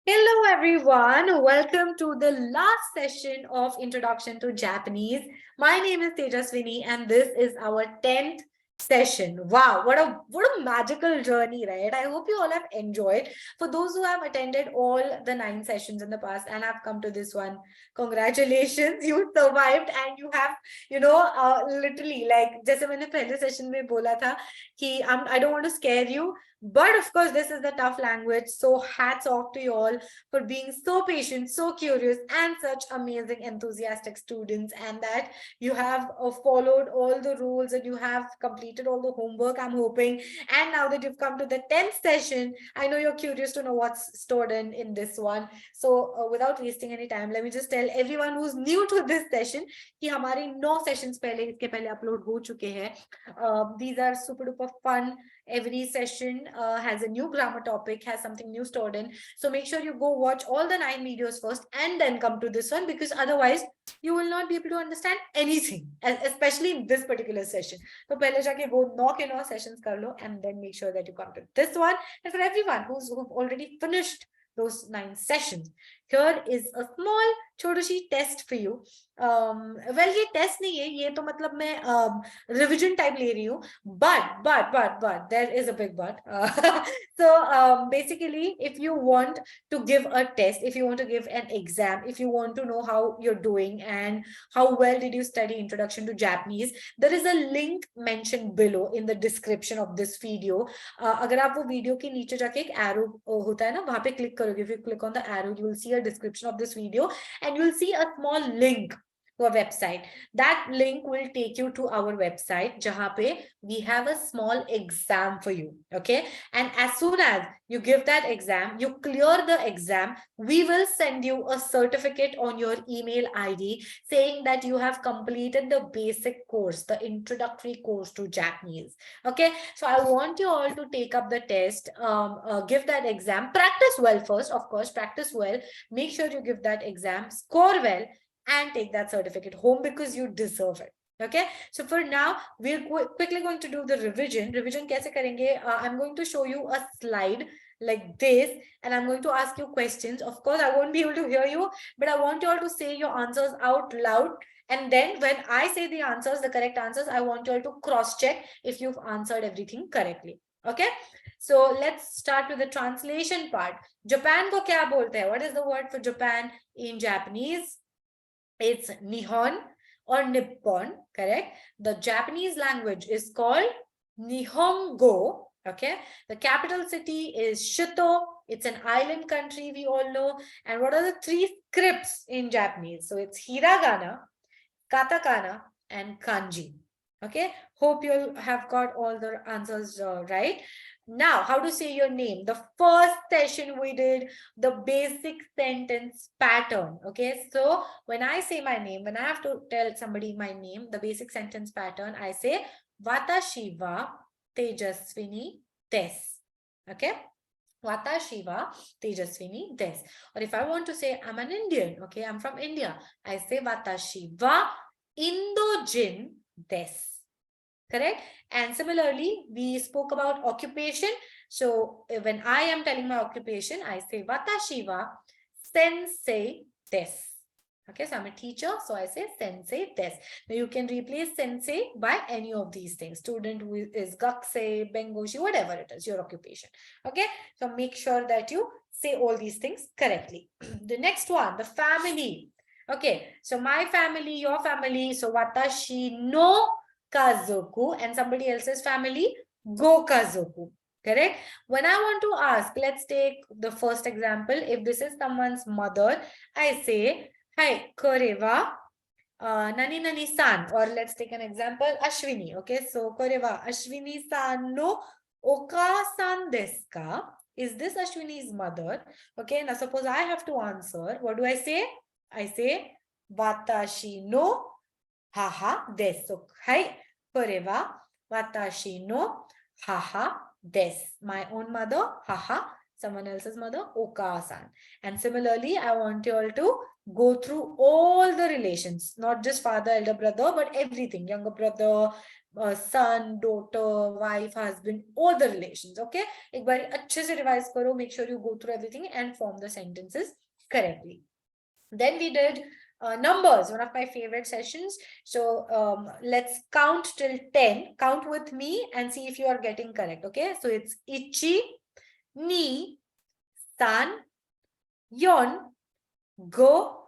Hello everyone, welcome to the last session of Introduction to Japanese. My name is Tejaswini and this is our 10th session. Wow, what a magical journey, right? I hope you all have enjoyed. For those who have attended all the 9 sessions in the past and have come to this one, congratulations, you survived and you have, literally like जैसे मैंने पहले session में बोला था कि I don't want to scare you, but of course this is the tough language, so hats off to you all for being so patient, so curious, and such amazing, enthusiastic students, and that you have followed all the rules and you have completed all the homework, I'm hoping. And now that you've come to the 10th session, I know you're curious to know what's stored in this one. So without wasting any time, let me just tell everyone who's new to this session कि हमारे 9 sessions पहले इसके पहले upload हो चुके हैं. These are super duper fun. Every session has a new grammar topic, has something new stored in. So make sure you go watch all the 9 videos first and then come to this one, because otherwise you will not be able to understand anything, especially in this particular session. So pehle jaake wo 9 ke 9 sessions kar lo and then make sure that you come to this one. And for everyone who've already finished those 9 sessions, here is a small छोटी सी test for you. Well ये test नहीं है, ये तो मतलब मैं revision type ले रही हूँ, but there is a big but. So basically, if you want to give a test, if you want to give an exam, if you want to know how you're doing and how well did you study Introduction to Japanese, there is a link mentioned below in the description of this video. अगर आप वो video के नीचे जाके एक arrow होता है ना, वहां पे क्लिक करोगे, if you click on the arrow, you will see a description of this video and you'll see a small link to a website. That link will take you to our website jahan pe we have a small exam for you. Okay, and as soon as you give that exam, you clear the exam, we will send you a certificate on your email ID saying that you have completed the basic course, the introductory course to Japanese. Okay, so I want you all to take up the test, give that exam, practice well first, of course, practice well, make sure you give that exam, score well, and take that certificate home because you deserve it. Okay, so for now we're quickly going to do the revision kaise karenge. I'm going to show you a slide like this and I'm going to ask you questions. Of course I won't be able to hear you, but I want you all to say your answers out loud, and then when I say the answers, the correct answers, I want you all to cross check if you've answered everything correctly. Okay, so let's start with the translation part. Japan ko kya bolte hai? What is the word for Japan in Japanese? It's Nihon or Nippon, correct? The Japanese language is called Nihongo. Okay, the capital city is Shito. It's an island country, we all know. And what are the 3 scripts in Japanese? So it's hiragana, katakana, and kanji. Okay, hope you have got all the answers right. Now, how to say your name? The first session we did the basic sentence pattern. Okay, so when I say my name, when I have to tell somebody my name, the basic sentence pattern, I say Watashi wa Tejaswini desu. Okay, Watashi wa Tejaswini desu. Or if I want to say I'm an Indian, okay, I'm from India, I say Watashi wa Indojin desu. Correct? And similarly, we spoke about occupation. So when I am telling my occupation, I say Watashi wa sensei desu. Okay, so I'm a teacher, so I say sensei desu. Now you can replace sensei by any of these things. Student who is gakusei, bengoshi, whatever it is, your occupation. Okay, so make sure that you say all these things correctly. The next one, the family. Okay, so my family, your family. So watashi no kazoku, and somebody else's family, go kazoku. Correct? When I want to ask, let's take the first example. If this is someone's mother, I say, hi, korewa nani nani san. Or let's take an example, Ashwini. Okay, so korewa Ashwini san no oka-san desu ka? Is this Ashwini's mother? Okay, now suppose I have to answer. What do I say? I say, watashi no haha desu. Hai, korewa watashi no haha desu. My own mother, haha. Someone else's mother, oka-san. And similarly, I want you all to go through all the relations, not just father, elder brother, but everything. Younger brother, son, daughter, wife, husband, all the relations. Okay, एक बार अच्छे से revise करो. Make sure you go through everything and form the sentences correctly. Then we did numbers, one of my favorite sessions. So let's count till 10. Count with me and see if you are getting correct. Okay, so it's ichi, ni, san, yon, go,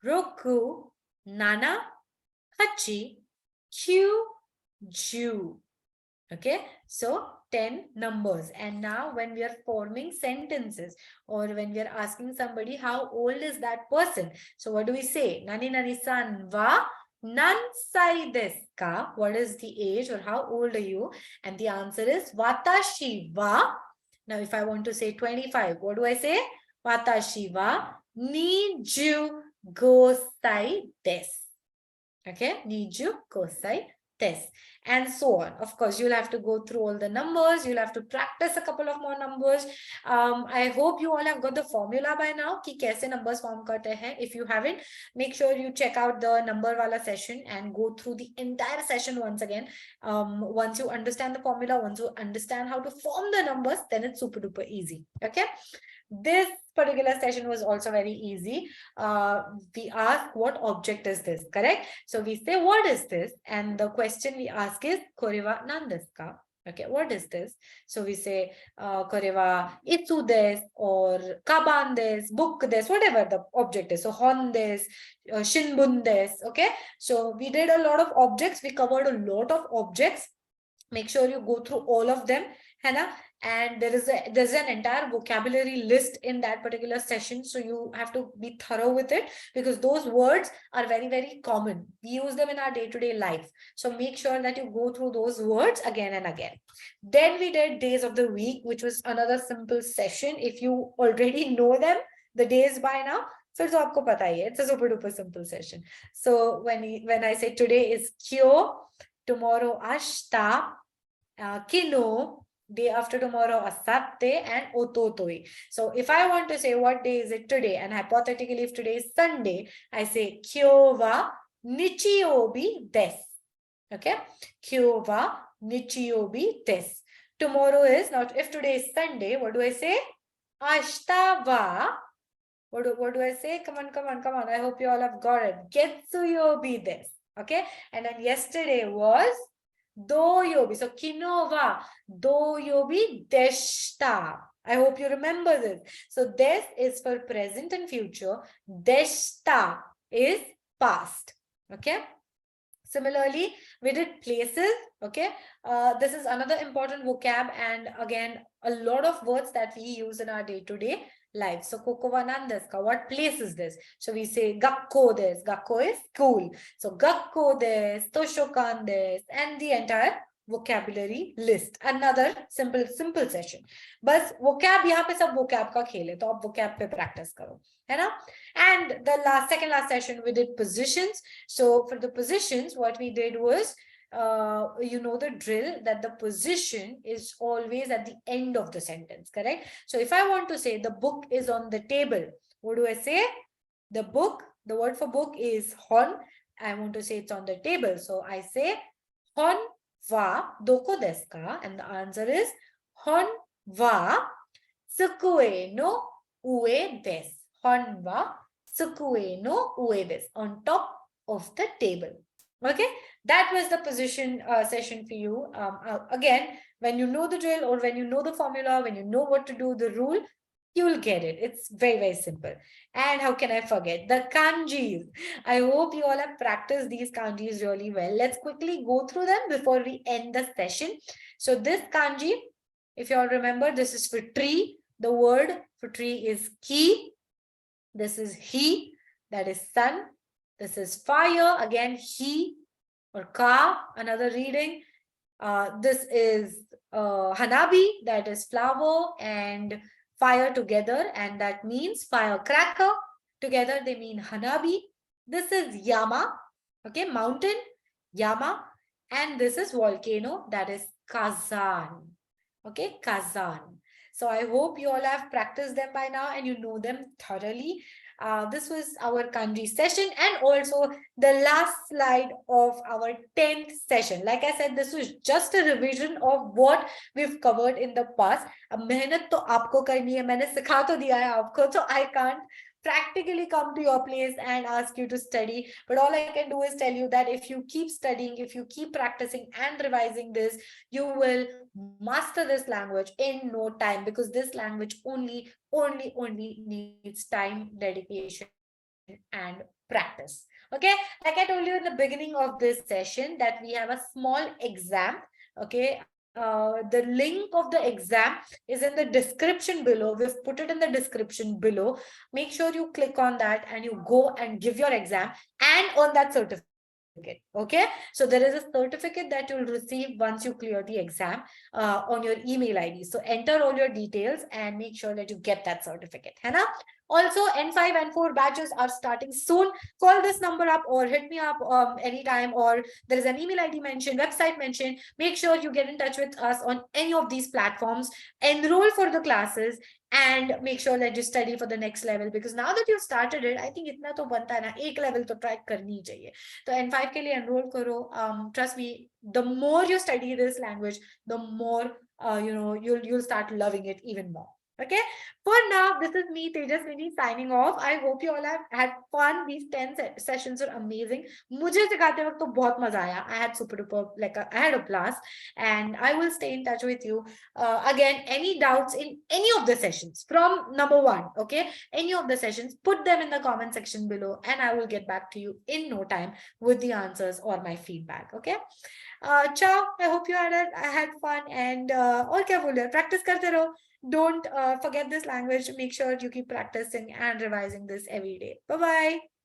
roku, nana, hachi, kyu, ju. Okay, so 10 numbers. And now when we are forming sentences or when we are asking somebody how old is that person, so what do we say? Nani nani san wa nansai desu ka? What is the age or how old are you? And the answer is watashi wa. Now if I want to say 25, what do I say? Watashi wa niju gosai desu. Okay, niju gosai desu. And so on. Of course, you'll have to go through all the numbers. You'll have to practice a couple of more numbers. I hope you all have got the formula by now. Ki kaise numbers form karte hai. If you haven't, make sure you check out the number wala session and go through the entire session once again. Once you understand the formula, once you understand how to form the numbers, then it's super duper easy. Okay. This particular session was also very easy. We ask what object is this, correct? So we say what is this, and the question we ask is korewa nan desu ka? Okay, what is this? So we say korewa itsu desu or kaban desu, book desu, whatever the object is. So hon desu, shinbun desu. Okay, so we did a lot of objects. We covered a lot of objects. Make sure you go through all of them, Hannah. And there's an entire vocabulary list in that particular session, so you have to be thorough with it because those words are very, very common. We use them in our day-to-day life, so make sure that you go through those words again and again. Then we did days of the week, which was another simple session. If you already know them, the days by now, फिर तो आपको पता ही है, it's a super duper simple session. So when I say today is kyo, tomorrow ashta, kino, day after tomorrow asatte, and ototoi. So if I want to say what day is it today, and hypothetically if today is Sunday, I say kyo wa nichiyobi desu. Okay, kyo wa nichiyobi desu. Tomorrow is, not if today is Sunday, what do I say? Ashita wa, what do I say? Come on. I hope you all have got it. Getsuyobi desu. Okay, and then yesterday was doyobi. So kino wa doyobi deshita. I hope you remember this. So des is for present and future. Deshita is past. Okay. Similarly, we did places. Okay. This is another important vocab, and again, a lot of words that we use in our day-to-day life. So koko wa nan desu ka? What place is this? So we say gakko desu. Gakko is school. So gakko desu, toshokan desu, and the entire vocabulary list. Another simple session. Bas vocab yahan pe sab vocab ka khel hai, to aap vocab pe practice karo, hai na? And the second last session we did positions. So for the positions, what we did was, you know the drill, that the position is always at the end of the sentence, correct? So if I want to say the book is on the table, what do I say? The book, the word for book is hon. I want to say it's on the table, so I say hon wa doko desu ka? And the answer is hon wa tsukue no ue desu. Hon wa tsukue no ue desu, on top of the table. Okay, that was the position session for you. Again, when you know the drill, or when you know the formula, when you know what to do, the rule, you will get it. It's very, very simple. And how can I forget the kanjis? I hope you all have practiced these kanjis really well. Let's quickly go through them before we end the session. So this kanji, if you all remember, this is for tree. The word for tree is ki. This is he, that is sun. This is fire, again he or ka, another reading. This is hanabi, that is flower and fire together, and that means firecracker. Together they mean hanabi. This is yama, okay, mountain, yama. And this is volcano, that is kazan, okay, kazan. So I hope you all have practiced them by now and you know them thoroughly. This was our kanji session and also the last slide of our 10th session. Like I said, this was just a revision of what we've covered in the past. अब मेहनत तो आपको करनी है, मैंने सिखा तो दिया है आपको, so I can't practically come to your place and ask you to study. But all I can do is tell you that if you keep studying, if you keep practicing and revising this, you will master this language in no time, because this language only needs time, dedication, and practice. Okay, like I told you in the beginning of this session that we have a small exam. Okay, the link of the exam is in the description below. We've put it in the description below. Make sure you click on that and you go and give your exam and earn that certificate. Okay, so there is a certificate that you'll receive once you clear the exam on your email ID. So enter all your details and make sure that you get that certificate. है ना? Also, N5 and 4 batches are starting soon. Call this number up or hit me up anytime, or there is an email ID mentioned, website mentioned. Make sure you get in touch with us on any of these platforms, enroll for the classes, and make sure that you study for the next level, because now that you've started it, I think itna to banta hai na, ek level to try karni hi chahiye. So N5 ke liye enroll karo. Trust me, the more you study this language, the more you'll start loving it even more. Okay, for now, this is me, Tejaswini, signing off. I hope you all have had fun. These 10 sessions are amazing. मुझे सिखाते वक्त तो बहुत मजा आया. I had super duper, I had a blast, and I will stay in touch with you. Again, any doubts in any of the sessions from number one, okay? Any of the sessions, put them in the comment section below, and I will get back to you in no time with the answers or my feedback, okay? Ciao. I hope you had fun, and और क्या बोले, practice करते रहो. Don't forget this language. Make sure you keep practicing and revising this every day. Bye bye.